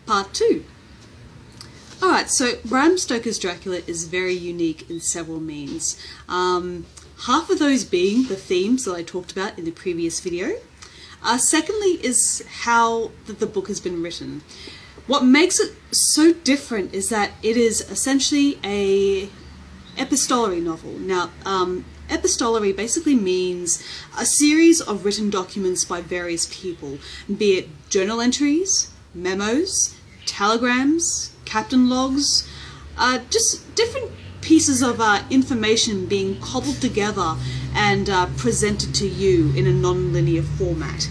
Part 2. Alright, so Bram Stoker's Dracula is very unique in several means. Half of those being the themes that I talked about in the previous video. Secondly is how the book has been written. What makes it so different is that it is essentially a epistolary novel. Now, epistolary basically means a series of written documents by various people, be it journal entries, memos, telegrams, captain logs, just different pieces of information being cobbled together and presented to you in a non-linear format.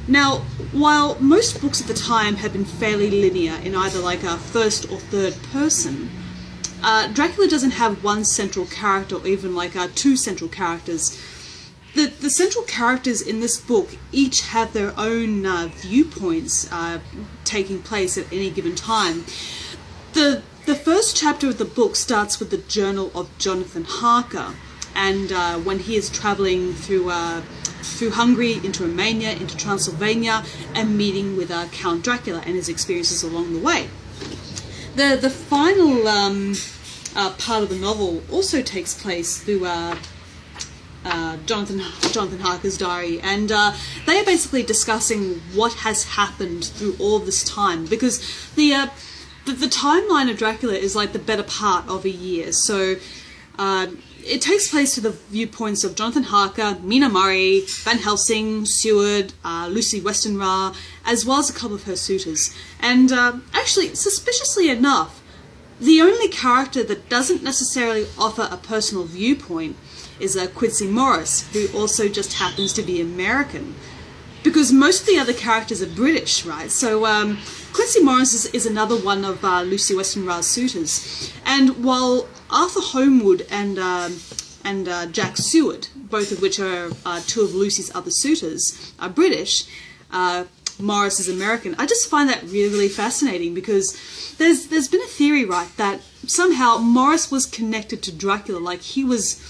Now, while most books at the time had been fairly linear in either like a first or third person, Dracula doesn't have one central character or even like two central characters. The central characters in this book each have their own viewpoints taking place at any given time. The first chapter of the book starts with the journal of Jonathan Harker, and when he is travelling through Hungary, into Romania, into Transylvania, and meeting with Count Dracula and his experiences along the way. The final part of the novel also takes place through Jonathan Harker's diary, and they are basically discussing what has happened through all this time, because the timeline of Dracula is like the better part of a year. So it takes place through the viewpoints of Jonathan Harker, Mina Murray, Van Helsing, Seward, Lucy Westenra, as well as a couple of her suitors. And actually, suspiciously enough, the only character that doesn't necessarily offer a personal viewpoint is Quincy Morris, who also just happens to be American. Because most of the other characters are British, right? So Quincy Morris is another one of Lucy Westenra's suitors. And while Arthur Homewood and Jack Seward, both of which are two of Lucy's other suitors, are British, Morris is American. I just find that really, really fascinating, because there's been a theory, right, that somehow Morris was connected to Dracula, like he was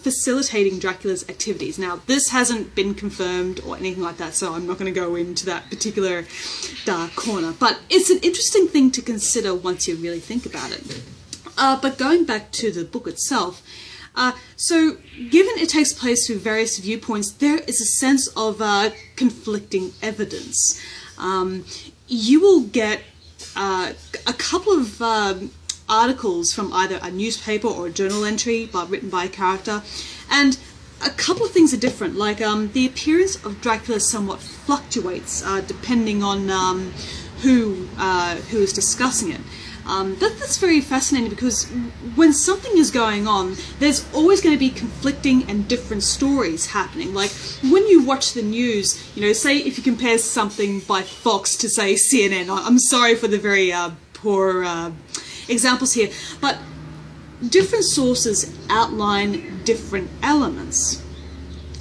facilitating Dracula's activities. Now, this hasn't been confirmed or anything like that, so I'm not going to go into that particular dark corner, but it's an interesting thing to consider once you really think about it. But going back to the book itself, so given it takes place through various viewpoints, there is a sense of conflicting evidence. You will get a couple of articles from either a newspaper or a journal entry written by a character, and a couple of things are different, like the appearance of Dracula somewhat fluctuates depending on who is discussing it. That's very fascinating, because when something is going on, there's always going to be conflicting and different stories happening. Like when you watch the news, you know, say if you compare something by Fox to say CNN, I'm sorry for the very poor examples here, but different sources outline different elements.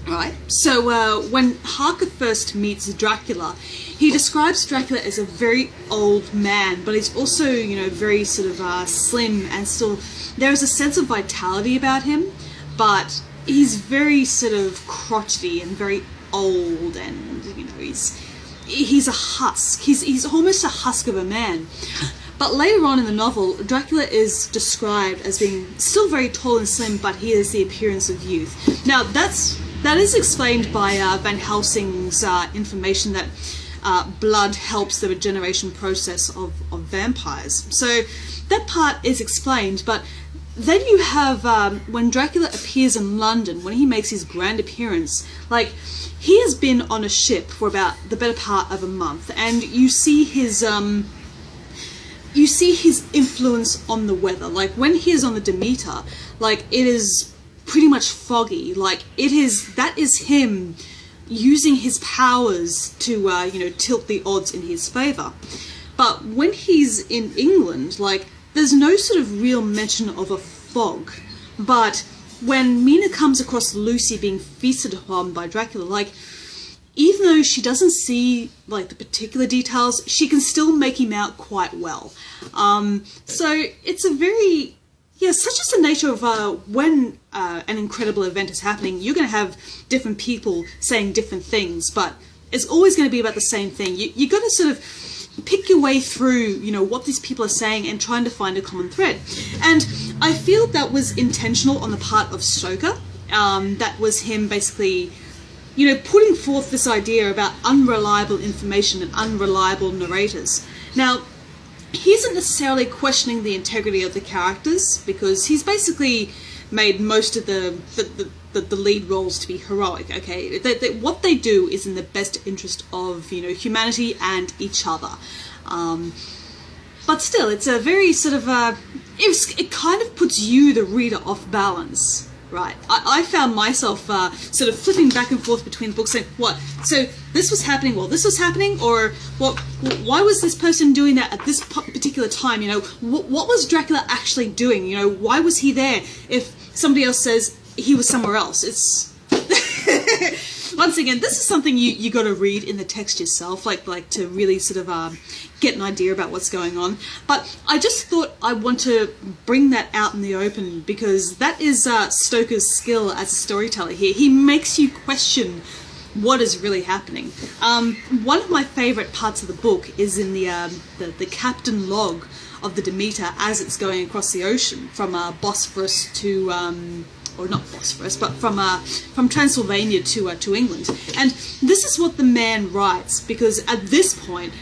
Right? So when Harker first meets Dracula, he describes Dracula as a very old man, but he's also, you know, very sort of slim, and still there is a sense of vitality about him, but he's very sort of crotchety and very old, and you know, he's a husk. He's almost a husk of a man. But later on in the novel, Dracula is described as being still very tall and slim, but he has the appearance of youth. Now, that is explained by Van Helsing's information that blood helps the regeneration process of vampires. So that part is explained, but then you have, when Dracula appears in London, when he makes his grand appearance, like, he has been on a ship for about the better part of a month, and you see his influence on the weather. Like when he is on the Demeter, like it is pretty much foggy. Like that is him using his powers to you know, tilt the odds in his favor. But when he's in England, like there's no sort of real mention of a fog. But when Mina comes across Lucy being feasted upon by Dracula, like, even though she doesn't see like the particular details, she can still make him out quite well. So it's a very, such is the nature of when an incredible event is happening, you're going to have different people saying different things, but it's always going to be about the same thing. You got to sort of pick your way through, what these people are saying and trying to find a common thread. And I feel that was intentional on the part of Stoker. That was him basically, putting forth this idea about unreliable information and unreliable narrators. Now, he isn't necessarily questioning the integrity of the characters, because he's basically made most of the lead roles to be heroic, okay? What they do is in the best interest of, humanity and each other. But still, it's a very sort of, it kind of puts you, the reader, off balance, right? I found myself sort of flipping back and forth between the books, saying, what? So this was happening while this was happening? Or what? Why was this person doing that at this particular time? What was Dracula actually doing? Why was he there if somebody else says he was somewhere else? It's... Once again, this is something you got to read in the text yourself, like to really sort of get an idea about what's going on. But I just thought I want to bring that out in the open, because that is Stoker's skill as a storyteller here. He makes you question what is really happening. One of my favourite parts of the book is in the captain log of the Demeter as it's going across the ocean from Bosphorus to... or not Bosphorus, but from Transylvania to England. And this is what the man writes, because at this point,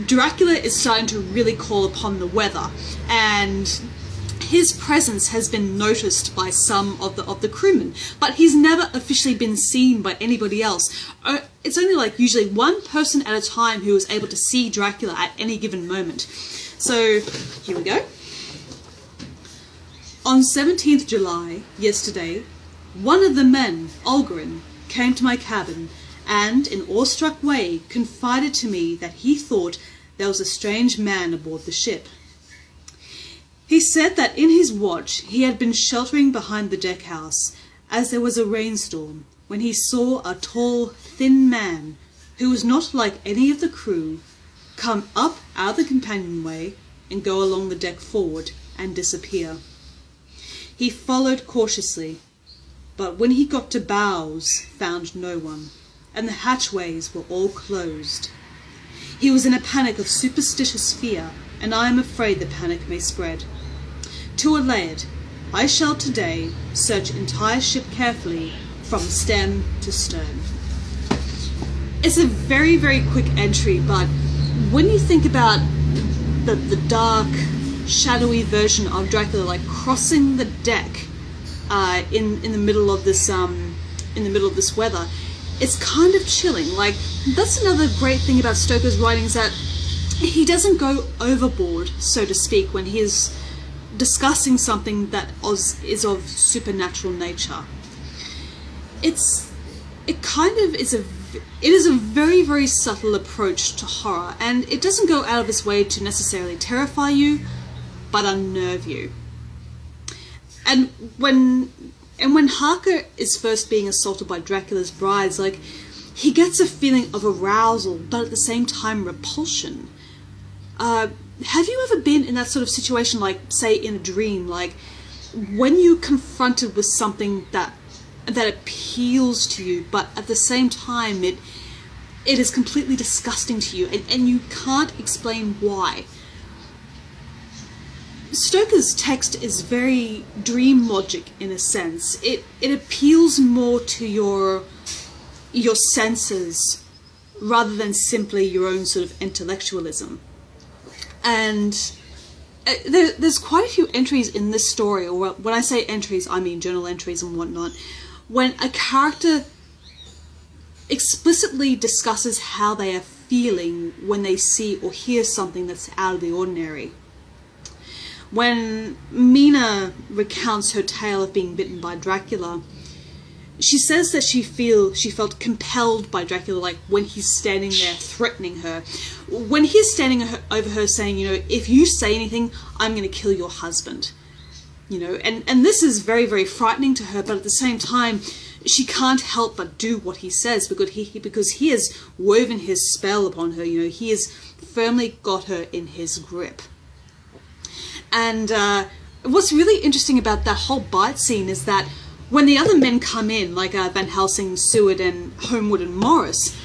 Dracula is starting to really call upon the weather, and his presence has been noticed by some of the crewmen, but he's never officially been seen by anybody else. It's only like usually one person at a time who is able to see Dracula at any given moment. So here we go. On 17th July, yesterday, one of the men, Olgarin, came to my cabin and, in awestruck way, confided to me that he thought there was a strange man aboard the ship. He said that in his watch he had been sheltering behind the deckhouse as there was a rainstorm, when he saw a tall, thin man, who was not like any of the crew, come up out of the companionway and go along the deck forward and disappear. He followed cautiously, but when he got to bows, found no one, and the hatchways were all closed. He was in a panic of superstitious fear, and I am afraid the panic may spread. To allay it, I shall today search entire ship carefully from stem to stern. It's a very, very quick entry, but when you think about the dark, shadowy version of Dracula, like crossing the deck in the middle of this weather, it's kind of chilling. Like, that's another great thing about Stoker's writing, is that he doesn't go overboard, so to speak, when he is discussing something that is of supernatural nature. It is a very, very subtle approach to horror, and it doesn't go out of its way to necessarily terrify you, but unnerve you. And when Harker is first being assaulted by Dracula's brides, like, he gets a feeling of arousal, but at the same time repulsion. Have you ever been in that sort of situation, like, say, in a dream, like, when you're confronted with something that appeals to you, but at the same time it is completely disgusting to you, and you can't explain why? Stoker's text is very dream logic in a sense. It appeals more to your senses rather than simply your own sort of intellectualism. And there's quite a few entries in this story, or when I say entries, I mean journal entries and whatnot, when a character explicitly discusses how they are feeling when they see or hear something that's out of the ordinary. When Mina recounts her tale of being bitten by Dracula, she says that she felt compelled by Dracula, like when he's standing there threatening her. When he's standing over her saying, if you say anything, I'm going to kill your husband. And this is very, very frightening to her, but at the same time, she can't help but do what he says, because he has woven his spell upon her. He has firmly got her in his grip. And what's really interesting about that whole bite scene is that when the other men come in, like Van Helsing, Seward, and Homewood and Morris,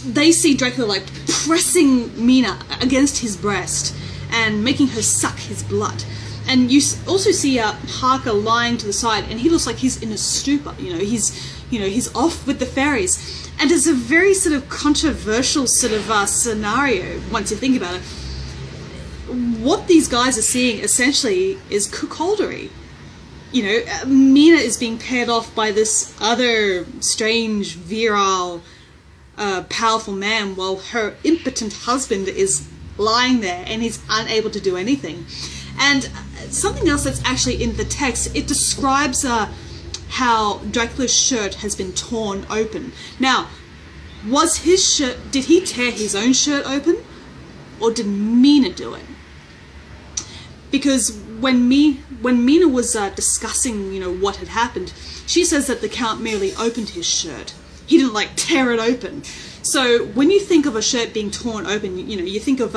they see Dracula like pressing Mina against his breast and making her suck his blood. And you also see Harker lying to the side, and he looks like he's in a stupor. He's off with the fairies, and it's a very sort of controversial sort of scenario once you think about it. What these guys are seeing essentially is cuckoldery. Mina is being paired off by this other strange, virile, powerful man, while her impotent husband is lying there and he's unable to do anything. And something else that's actually in the text, it describes how Dracula's shirt has been torn open. Now, was his shirt, did he tear his own shirt open, or did Mina do it? Because when Mina was discussing, what had happened, she says that the Count merely opened his shirt. He didn't tear it open. So when you think of a shirt being torn open, you think of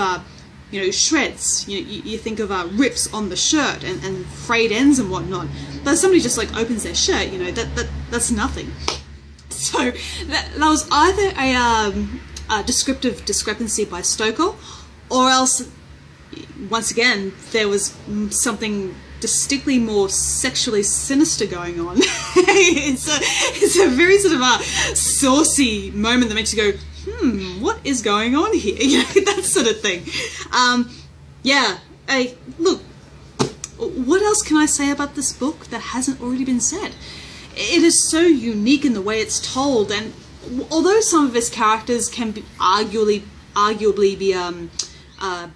shreds. You think of rips on the shirt and frayed ends and whatnot. But if somebody just opens their shirt, that's nothing. So that was either a descriptive discrepancy by Stoker, or else, once again, there was something distinctly more sexually sinister going on. it's a very sort of saucy moment that makes you go, what is going on here? That sort of thing. Look, what else can I say about this book that hasn't already been said? It is so unique in the way it's told, and although some of its characters can be arguably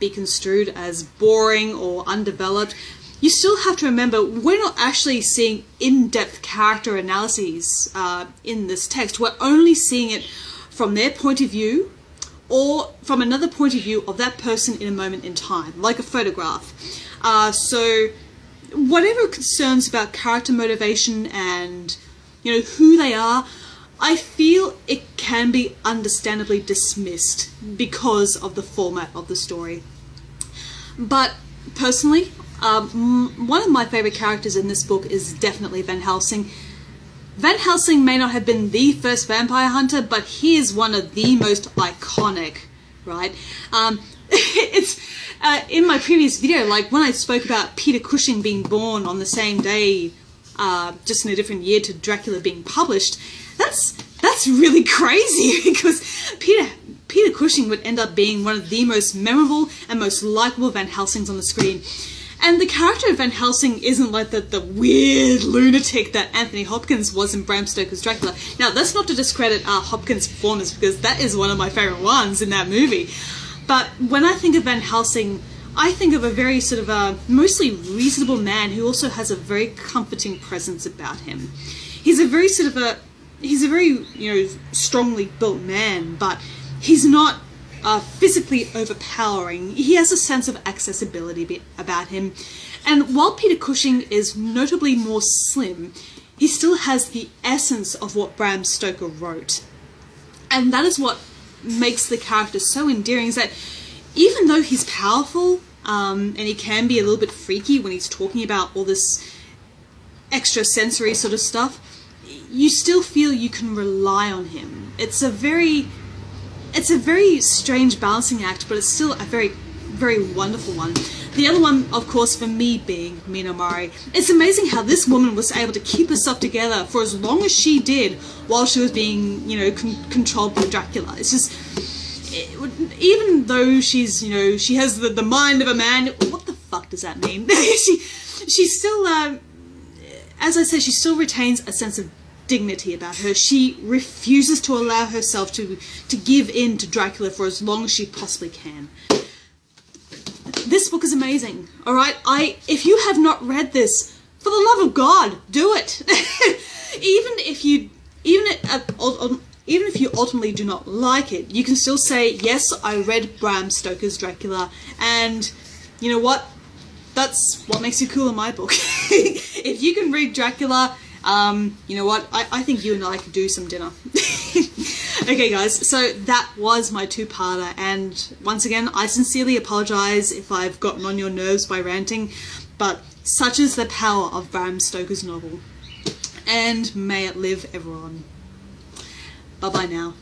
be construed as boring or undeveloped, you still have to remember we're not actually seeing in-depth character analyses in this text. We're only seeing it from their point of view, or from another point of view of that person in a moment in time, like a photograph. So whatever concerns about character motivation and who they are, I feel it can be understandably dismissed because of the format of the story. But personally, one of my favourite characters in this book is definitely Van Helsing. Van Helsing may not have been the first vampire hunter, but he is one of the most iconic, right? It's in my previous video, when I spoke about Peter Cushing being born on the same day, just in a different year to Dracula being published, that's really crazy, because Peter Cushing would end up being one of the most memorable and most likeable Van Helsings on the screen. And the character of Van Helsing isn't like the weird lunatic that Anthony Hopkins was in Bram Stoker's Dracula. Now, that's not to discredit Hopkins' performance, because that is one of my favourite ones in that movie. But when I think of Van Helsing, I think of a very sort of mostly reasonable man who also has a very comforting presence about him. He's a very strongly built man, but he's not physically overpowering. He has a sense of accessibility about him. And while Peter Cushing is notably more slim, he still has the essence of what Bram Stoker wrote. And that is what makes the character so endearing, is that even though he's powerful, and he can be a little bit freaky when he's talking about all this extra sensory sort of stuff, you still feel you can rely on him. It's a very strange balancing act, but it's still a very, very wonderful one. The other one, of course, for me being Mina Murray. It's amazing how this woman was able to keep herself together for as long as she did while she was being, controlled by Dracula. It's just, even though she's, she has the mind of a man, what the fuck does that mean? she still, as I said, she still retains a sense of dignity about her. She refuses to allow herself to give in to Dracula for as long as she possibly can. This book is amazing, alright? If you have not read this, for the love of God, do it! even if you ultimately do not like it, you can still say, yes, I read Bram Stoker's Dracula, and you know what? That's what makes you cool in my book. If you can read Dracula, you know what? I think you and I could do some dinner. Okay, guys, so that was my two-parter, and once again, I sincerely apologise if I've gotten on your nerves by ranting, but such is the power of Bram Stoker's novel. And may it live ever on. Bye-bye now.